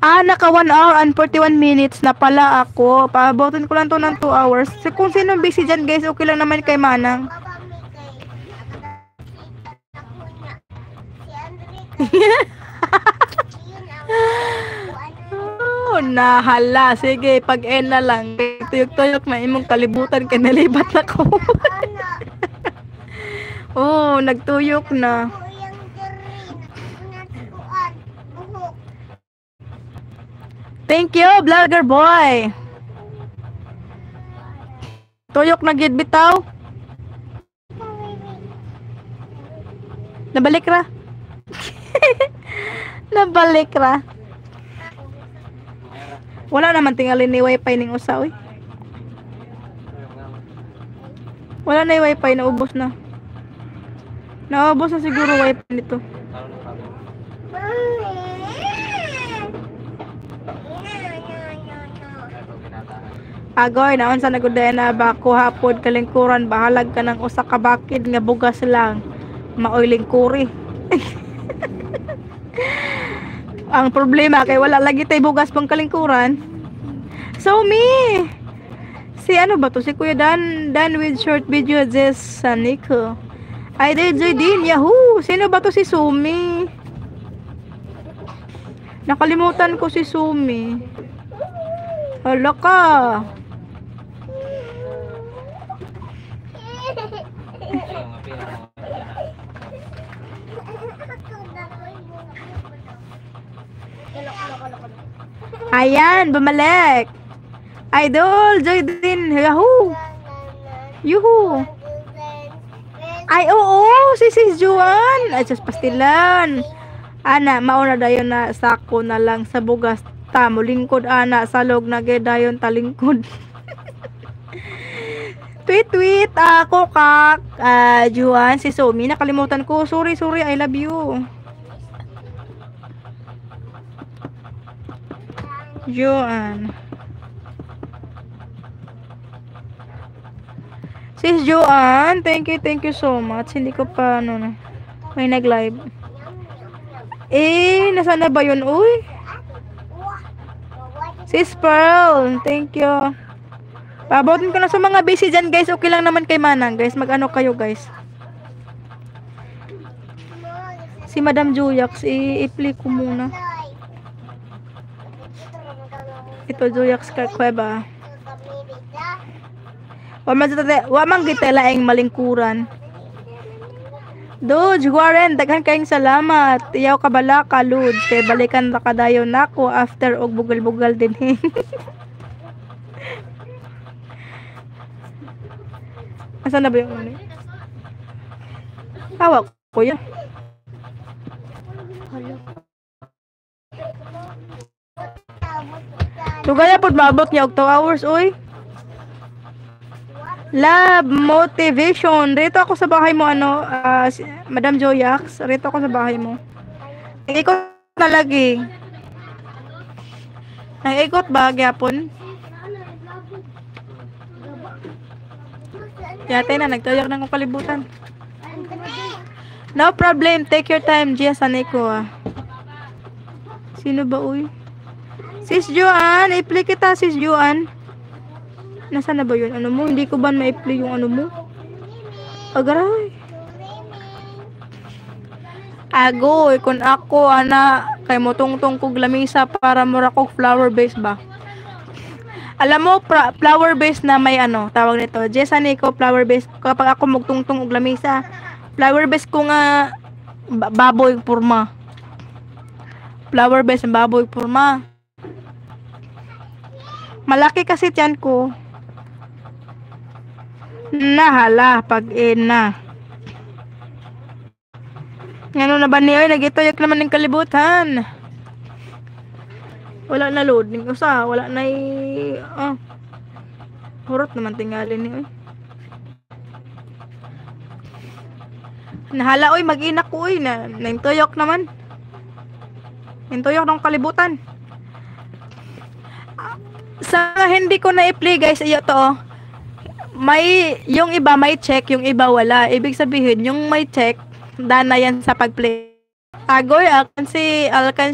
Naka 1 hour and 41 minutes na pala ako. Paabotin ko lang to ng 2 hours. So, kung sino busy dyan, guys, okay lang naman kay Manang. Nahala. Sige, pag-end na lang. Tuyok-tuyok na imong kalibutan kay nalibat na ko. Nagtuyok na. Thank you, vlogger boy. Tuyok na gid bitaw. Nabalik ra. Nabalik ra. Wala naman tingali ni wifi ning usa oy. Wala na yung wifi, naubos na. Naubos na siguro wifi nito. Agoy, naon sa naguday na ba ko hapon kalingkuran, bahalag ka ng usa ka bakid nga bugas lang. Maoy lingkuri. Ang problema kay wala lagi tay bugas pang kalingkuran. So me. Si ano ba to? Si Kuya Dan with short video just Nico. I did din. Yahoo! Sino ba to si Sumi? Nakalimutan ko si Sumi. Hala ka. Ayan, bumalik. Idol, joy din. Yahoo! Yuhu! Ay, oo! Si Sis Juan! Ay, just pastilan. Ana, mauna dayon na sako na lang sa bugas. Tamo, lingkod, ana. Salog na dayon talingkod. Tweet, ako kak. Juan, si Somi. Nakalimutan ko. Sorry, I love you. Juan. Sis Joanne, thank you so much. Hindi ko pa may nag-live. Nasaan na ba yun? Uy. Sis Pearl, thank you. Pabotin ko na sa mga busy dyan, guys. Okay lang naman kay Manang, guys. Mag-ano kayo, guys. Si Madam Juyax, i-play ko muna. Ito, Juyax Kuweba. Wa man kita laing malingkuran. Dodge Warren, daghan kayong salamat. Iyaw ka bala ka, Lud. Kay balikan ra kadayon nako after og bugal-bugal din. Asan na ba yung ano? Hawak ko yan. Tugaya pod maabot niya og 2 hours, oy. Love, motivation. Rito ako sa bahay mo, Madam Joyax. Rito ako sa bahay mo. Nag-ikot na lagi. Nag-ikot ba, gyapon? Yate na, nagtayok na kong kalibutan. No problem, take your time, Gia Saneko, Sino ba, uy? Sis Joanne, i-play kita, Sis Joanne. Nasaan na ba yun? Ano mo? Hindi ko ba ma-play yung ano mo? Agaray. Agoy, kung ako, kay mo tungtong kog lamisa para mura kog flower base ba? Alam mo, flower base na may tawag nito. Jessa Nico, flower base. Kapag ako magtungtong og lamisa, flower base ko nga baboy purma. Flower base ng baboy purma. Malaki kasi tiyan ko. Nahala, pag-ina. Ano na ba niyo? Nagitoyak naman ng kalibutan. Wala na load. Wala na hurot naman tingali niyo. Nahala, oy, mag-ina ko, oy. Nagtoyok naman. Nagtoyok ng kalibutan. Sa hindi ko na i-play, guys, iyo to, yung iba may check, yung iba wala. Ibig sabihin, yung may check, dana yan sa pag-play. Agoy, alkan